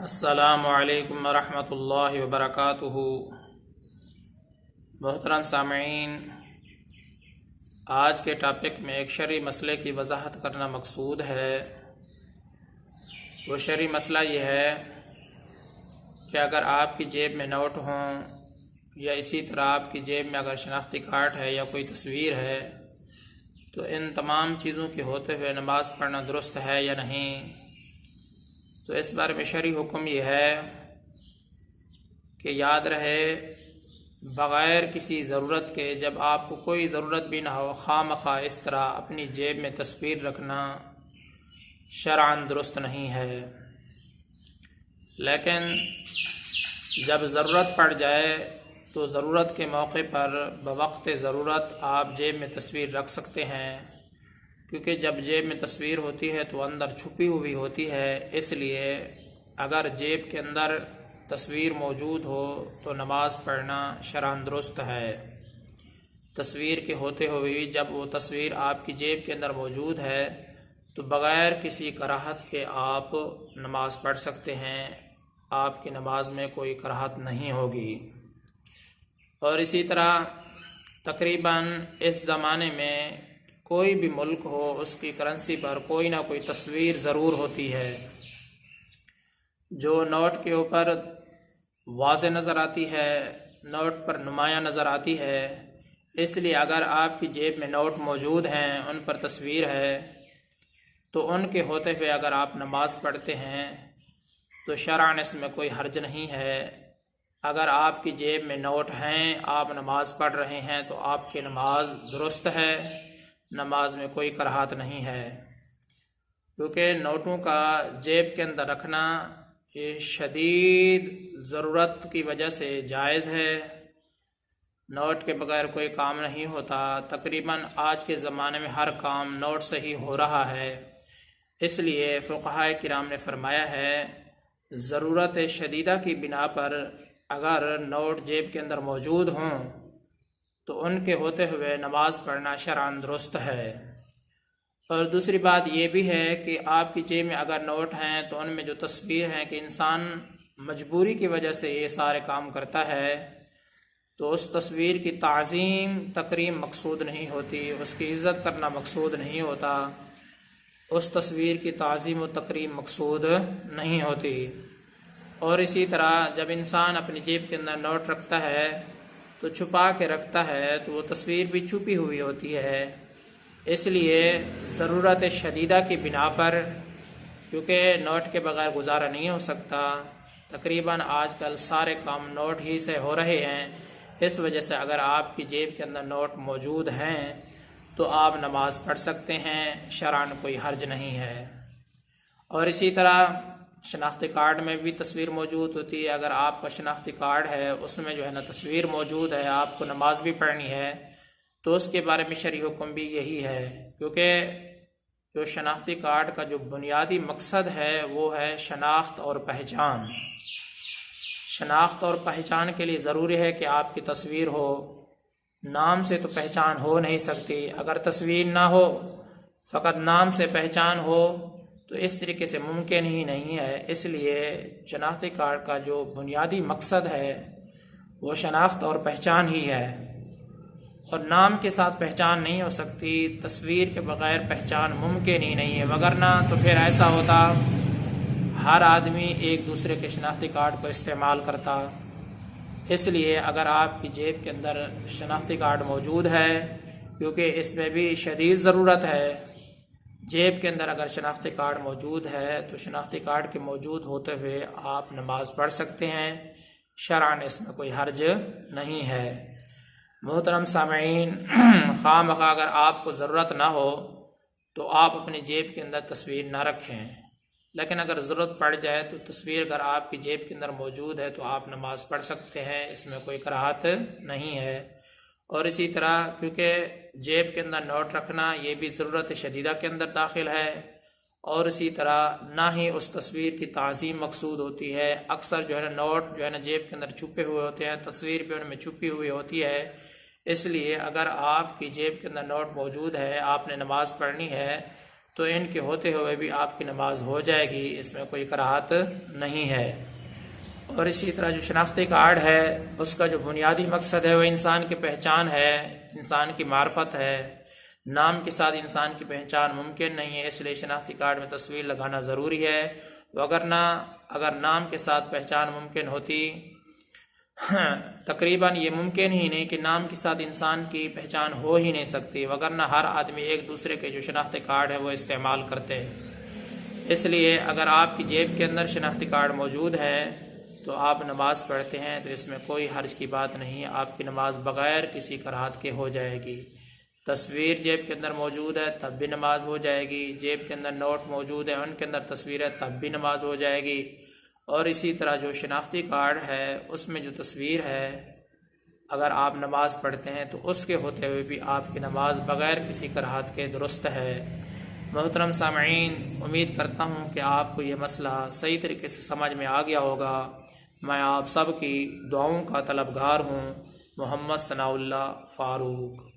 السلام علیکم ورحمۃ اللہ وبرکاتہ۔ محترم سامعین، آج کے ٹاپک میں ایک شرعی مسئلے کی وضاحت کرنا مقصود ہے۔ وہ شرعی مسئلہ یہ ہے کہ اگر آپ کی جیب میں نوٹ ہوں یا اسی طرح آپ کی جیب میں اگر شناختی کارڈ ہے یا کوئی تصویر ہے تو ان تمام چیزوں کے ہوتے ہوئے نماز پڑھنا درست ہے یا نہیں۔ تو اس بارے میں شرعی حکم یہ ہے کہ یاد رہے، بغیر کسی ضرورت کے، جب آپ کو کوئی ضرورت بھی نہ ہو، خواہ مخواہ اس طرح اپنی جیب میں تصویر رکھنا شرعاً درست نہیں ہے۔ لیکن جب ضرورت پڑ جائے تو ضرورت کے موقع پر بوقت ضرورت آپ جیب میں تصویر رکھ سکتے ہیں، کیونکہ جب جیب میں تصویر ہوتی ہے تو اندر چھپی ہوئی ہوتی ہے، اس لیے اگر جیب کے اندر تصویر موجود ہو تو نماز پڑھنا شرعاً درست ہے۔ تصویر کے ہوتے ہوئے بھی جب وہ تصویر آپ کی جیب کے اندر موجود ہے تو بغیر کسی کراہت کے آپ نماز پڑھ سکتے ہیں، آپ کی نماز میں کوئی کراہت نہیں ہوگی۔ اور اسی طرح تقریباً اس زمانے میں کوئی بھی ملک ہو، اس کی کرنسی پر کوئی نہ کوئی تصویر ضرور ہوتی ہے جو نوٹ کے اوپر واضح نظر آتی ہے، نوٹ پر نمایاں نظر آتی ہے۔ اس لیے اگر آپ کی جیب میں نوٹ موجود ہیں، ان پر تصویر ہے، تو ان کے ہوتے ہوئے اگر آپ نماز پڑھتے ہیں تو شرعاً اس میں کوئی حرج نہیں ہے۔ اگر آپ کی جیب میں نوٹ ہیں، آپ نماز پڑھ رہے ہیں تو آپ کی نماز درست ہے، نماز میں کوئی کراہت نہیں ہے، کیونکہ نوٹوں کا جیب کے اندر رکھنا یہ شدید ضرورت کی وجہ سے جائز ہے۔ نوٹ کے بغیر کوئی کام نہیں ہوتا۔ تقریباً آج کے زمانے میں ہر کام نوٹ سے ہی ہو رہا ہے، اس لیے فقہاء کرام نے فرمایا ہے ضرورت شدیدہ کی بنا پر اگر نوٹ جیب کے اندر موجود ہوں تو ان کے ہوتے ہوئے نماز پڑھنا شرعاً درست ہے۔ اور دوسری بات یہ بھی ہے کہ آپ کی جیب میں اگر نوٹ ہیں تو ان میں جو تصویر ہیں کہ انسان مجبوری کی وجہ سے یہ سارے کام کرتا ہے، تو اس تصویر کی تعظیم تکریم مقصود نہیں ہوتی، اس کی عزت کرنا مقصود نہیں ہوتا، اس تصویر کی تعظیم و تکریم مقصود نہیں ہوتی۔ اور اسی طرح جب انسان اپنی جیب کے اندر نوٹ رکھتا ہے تو چھپا کے رکھتا ہے، تو وہ تصویر بھی چھپی ہوئی ہوتی ہے۔ اس لیے ضرورت شدیدہ کی بنا پر، کیونکہ نوٹ کے بغیر گزارا نہیں ہو سکتا، تقریباً آج کل سارے کام نوٹ ہی سے ہو رہے ہیں، اس وجہ سے اگر آپ کی جیب کے اندر نوٹ موجود ہیں تو آپ نماز پڑھ سکتے ہیں، شرعاً کوئی حرج نہیں ہے۔ اور اسی طرح شناختی کارڈ میں بھی تصویر موجود ہوتی ہے۔ اگر آپ کا شناختی کارڈ ہے، اس میں جو ہے نا تصویر موجود ہے، آپ کو نماز بھی پڑھنی ہے، تو اس کے بارے میں شرعی حکم بھی یہی ہے، کیونکہ جو شناختی کارڈ کا جو بنیادی مقصد ہے وہ ہے شناخت اور پہچان۔ شناخت اور پہچان کے لیے ضروری ہے کہ آپ کی تصویر ہو، نام سے تو پہچان ہو نہیں سکتی۔ اگر تصویر نہ ہو، فقط نام سے پہچان ہو تو اس طریقے سے ممکن ہی نہیں ہے۔ اس لیے شناختی کارڈ کا جو بنیادی مقصد ہے وہ شناخت اور پہچان ہی ہے، اور نام کے ساتھ پہچان نہیں ہو سکتی، تصویر کے بغیر پہچان ممکن ہی نہیں ہے، وگرنہ تو پھر ایسا ہوتا ہر آدمی ایک دوسرے کے شناختی کارڈ کو استعمال کرتا۔ اس لیے اگر آپ کی جیب کے اندر شناختی کارڈ موجود ہے، کیونکہ اس میں بھی شدید ضرورت ہے، جیب کے اندر اگر شناختی کارڈ موجود ہے تو شناختی کارڈ کے موجود ہوتے ہوئے آپ نماز پڑھ سکتے ہیں، شرعاً اس میں کوئی حرج نہیں ہے۔ محترم سامعین، خواہ مخواہ اگر آپ کو ضرورت نہ ہو تو آپ اپنی جیب کے اندر تصویر نہ رکھیں، لیکن اگر ضرورت پڑ جائے تو تصویر اگر آپ کی جیب کے اندر موجود ہے تو آپ نماز پڑھ سکتے ہیں، اس میں کوئی کراہت نہیں ہے۔ اور اسی طرح کیونکہ جیب کے اندر نوٹ رکھنا یہ بھی ضرورت شدیدہ کے اندر داخل ہے، اور اسی طرح نہ ہی اس تصویر کی تعظیم مقصود ہوتی ہے۔ اکثر جو ہے نا نوٹ جو ہے نا جیب کے اندر چھپے ہوئے ہوتے ہیں، تصویر بھی ان میں چھپی ہوئی ہوتی ہے، اس لیے اگر آپ کی جیب کے اندر نوٹ موجود ہے، آپ نے نماز پڑھنی ہے تو ان کے ہوتے ہوئے بھی آپ کی نماز ہو جائے گی، اس میں کوئی کراہت نہیں ہے۔ اور اسی طرح جو شناختی کارڈ ہے اس کا جو بنیادی مقصد ہے وہ انسان کی پہچان ہے، انسان کی معرفت ہے۔ نام کے ساتھ انسان کی پہچان ممکن نہیں ہے، اس لیے شناختی کارڈ میں تصویر لگانا ضروری ہے، وگرنہ اگر نام کے ساتھ پہچان ممکن ہوتی تقریباً یہ ممکن ہی نہیں کہ نام کے ساتھ انسان کی پہچان ہو ہی نہیں سکتی، وگرنہ ہر آدمی ایک دوسرے کے جو شناختی کارڈ ہے وہ استعمال کرتے ہیں۔ اس لیے اگر آپ کی جیب کے اندر شناختی کارڈ موجود ہے تو آپ نماز پڑھتے ہیں تو اس میں کوئی حرج کی بات نہیں، آپ کی نماز بغیر کسی کراہت کے ہو جائے گی۔ تصویر جیب کے اندر موجود ہے تب بھی نماز ہو جائے گی، جیب کے اندر نوٹ موجود ہے ان کے اندر تصویر ہے تب بھی نماز ہو جائے گی، اور اسی طرح جو شناختی کارڈ ہے اس میں جو تصویر ہے اگر آپ نماز پڑھتے ہیں تو اس کے ہوتے ہوئے بھی آپ کی نماز بغیر کسی کراہت کے درست ہے۔ محترم سامعین، امید کرتا ہوں کہ آپ کو یہ مسئلہ صحیح طریقے سے سمجھ میں آ گیا ہوگا۔ میں آپ سب کی دعاؤں کا طلبگار ہوں۔ محمد ثناء اللہ فاروق۔